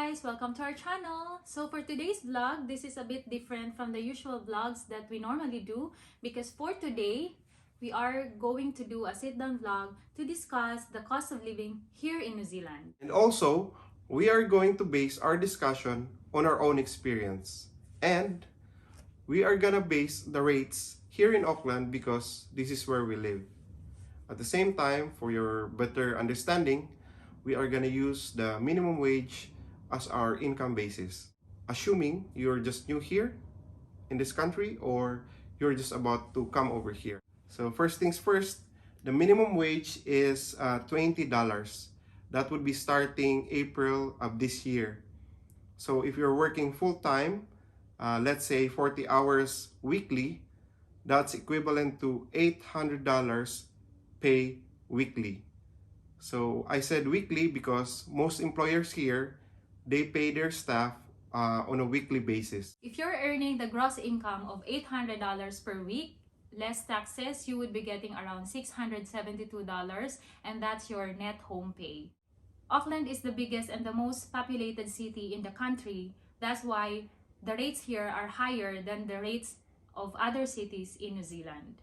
guys! Welcome to our channel! So for today's vlog, this is a bit different from the usual vlogs that we normally do because for today, we are going to do a sit-down vlog to discuss the cost of living here in New Zealand. And also, we are going to base our discussion on our own experience. And we are gonna base the rates here in Auckland because this is where we live. At the same time, for your better understanding, we are gonna use the minimum wage as our income basis. Assuming you're just new here in this country or you're just about to come over here. So first things first, the minimum wage is $20. That would be starting April of this year. So if you're working full-time, let's say 40 hours weekly, that's equivalent to $800 pay weekly. So I said weekly because most employers here, they pay their staff on a weekly basis. If you're earning the gross income of $800 per week, less taxes, you would be getting around $672, and that's your net home pay. Auckland is the biggest and the most populated city in the country. That's why the rates here are higher than the rates of other cities in New Zealand.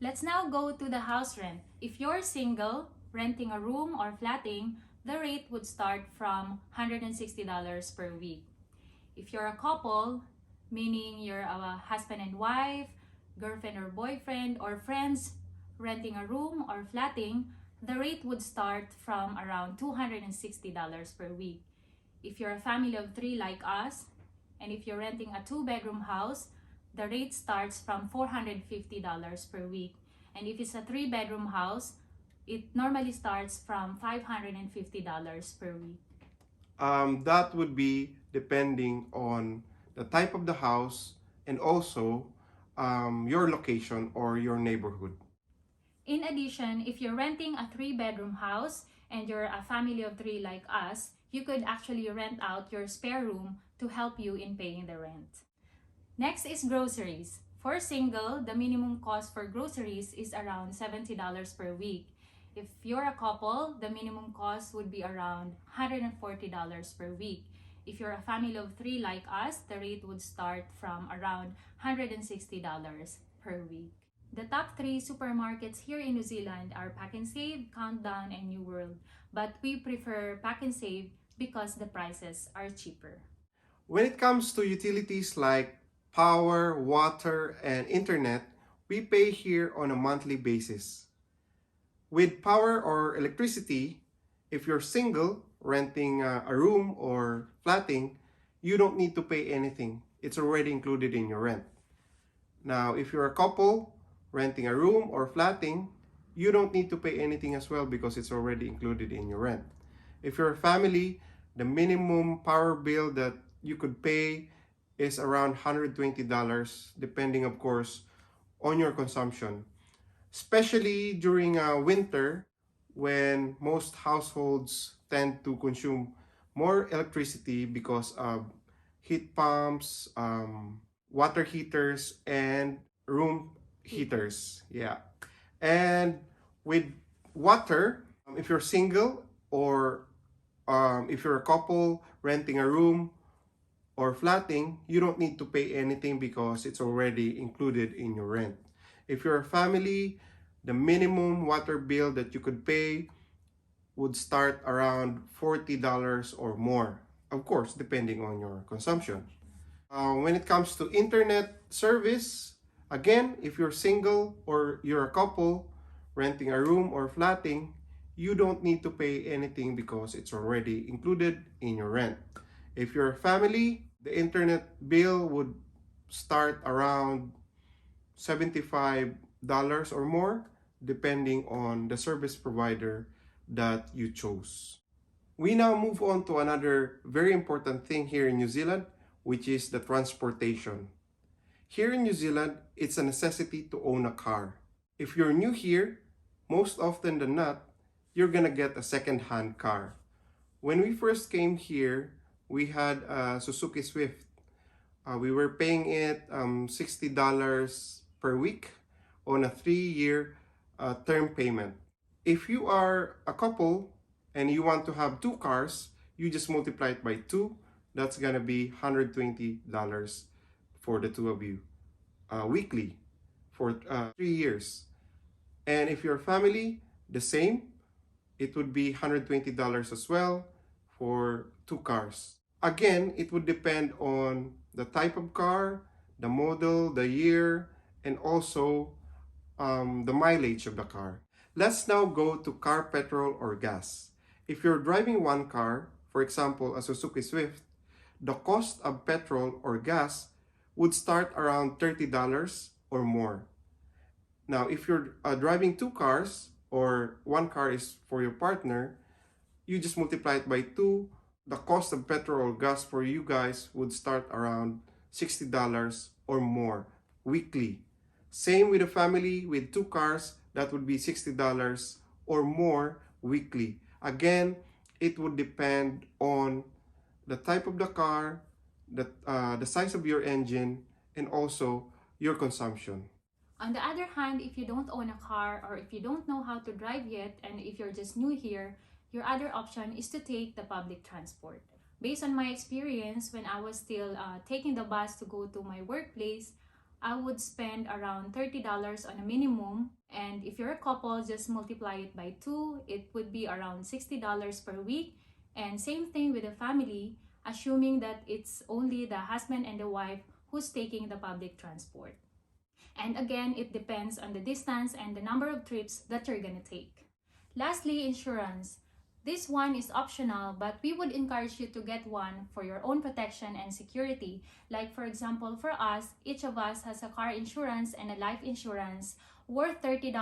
Let's now go to the house rent. If you're single, renting a room or flatting, the rate would start from $160 per week. If you're a couple, meaning you're a husband and wife, girlfriend or boyfriend, or friends renting a room or flatting, the rate would start from around $260 per week. If you're a family of 3 like us, and if you're renting a 2-bedroom house, the rate starts from $450 per week. And if it's a 3-bedroom house, it normally starts from $550 per week. That would be depending on the type of the house and also your location or your neighborhood. In addition, if you're renting a 3-bedroom house and you're a family of 3 like us, you could actually rent out your spare room to help you in paying the rent. Next is groceries. For single, the minimum cost for groceries is around $70 per week. If you're a couple, the minimum cost would be around $140 per week. If you're a family of 3 like us, the rate would start from around $160 per week. The top 3 supermarkets here in New Zealand are Pack and Save, Countdown, and New World. But we prefer Pack and Save because the prices are cheaper. When it comes to utilities like power, water, and internet, we pay here on a monthly basis. With power or electricity, if you're single, renting a room or flatting, you don't need to pay anything. It's already included in your rent. Now, if you're a couple, renting a room or flatting, you don't need to pay anything as well because it's already included in your rent. If you're a family, the minimum power bill that you could pay is around $120, depending, of course, on your consumption. Especially during winter, when most households tend to consume more electricity because of heat pumps, water heaters, and room heaters. Yeah. And with water, if you're single or if you're a couple renting a room or flatting, you don't need to pay anything because it's already included in your rent. If you're a family, the minimum water bill that you could pay would start around $40 or more, of course, depending on your consumption. When it comes to internet service, again, if you're single or you're a couple renting a room or flatting, you don't need to pay anything because it's already included in your rent. If you're a family, the internet bill would start around $75 or more, depending on the service provider that you chose. We now move on to another very important thing here in New Zealand, which is the transportation. Here in New Zealand, it's a necessity to own a car. If you're new here, most often than not, you're gonna get a second-hand car. When we first came here, we had a Suzuki Swift. We were paying it $60 per week on a 3-year term payment. If you are a couple and you want to have 2 cars, you just multiply it by 2. That's gonna be $120 for the two of you weekly for 3 years. And if you're family, the same. It would be $120 as well for 2 cars. Again, it would depend on the type of car, the model, the year, and also the mileage of the car. Let's now go to car petrol or gas. If you're driving one car, for example, a Suzuki Swift, the cost of petrol or gas would start around $30 or more. Now, if you're driving 2 cars or one car is for your partner, you just multiply it by 2. The cost of petrol or gas for you guys would start around $60 or more weekly. Same with a family with 2 cars, that would be $60 or more weekly. Again, it would depend on the type of the car, the size of your engine, and also your consumption. On the other hand, if you don't own a car or if you don't know how to drive yet and if you're just new here, your other option is to take the public transport. Based on my experience, when I was still taking the bus to go to my workplace, I would spend around $30 on a minimum. And if you're a couple, just multiply it by 2. It would be around $60 per week. And same thing with a family, assuming that it's only the husband and the wife who's taking the public transport. And again, it depends on the distance and the number of trips that you're gonna take. Lastly, insurance. This one is optional, but we would encourage you to get one for your own protection and security. Like for example, for us, each of us has a car insurance and a life insurance worth $30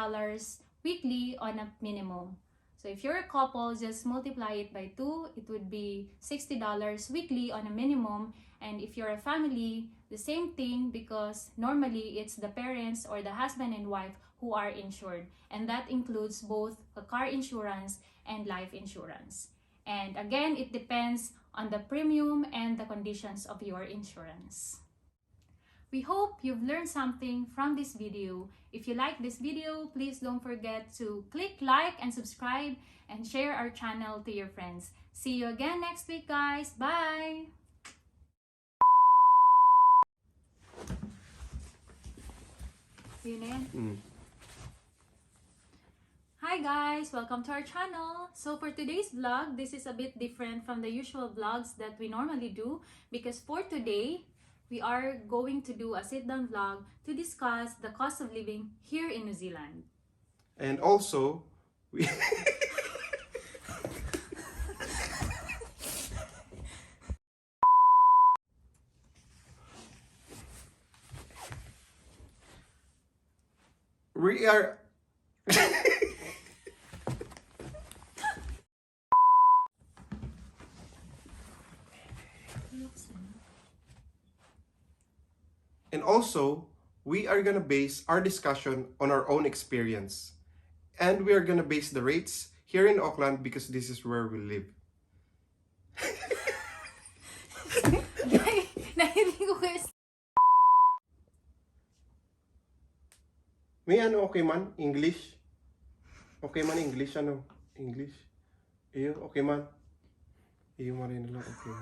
weekly on a minimum. So if you're a couple, just multiply it by 2. It would be $60 weekly on a minimum. And if you're a family, the same thing, because normally it's the parents or the husband and wife who are insured. And that includes both a car insurance and life insurance. And again, it depends on the premium and the conditions of your insurance. We hope you've learned something from this video. If you like this video, please don't forget to click like and subscribe and share our channel to your friends. See you again next week, guys. Bye! Yun na yan. Hi guys! Welcome to our channel! So for today's vlog, this is a bit different from the usual vlogs that we normally do, because for today, we are going to do a sit-down vlog to discuss the cost of living here in New Zealand. And also, we we are and also, we are gonna base our discussion on our own experience. And we are gonna base the rates here in Auckland because this is where we live. May ano, okay man? English? Okay man, English? Ano? English? Iyo, okay man? Iyo man rin lang, okay.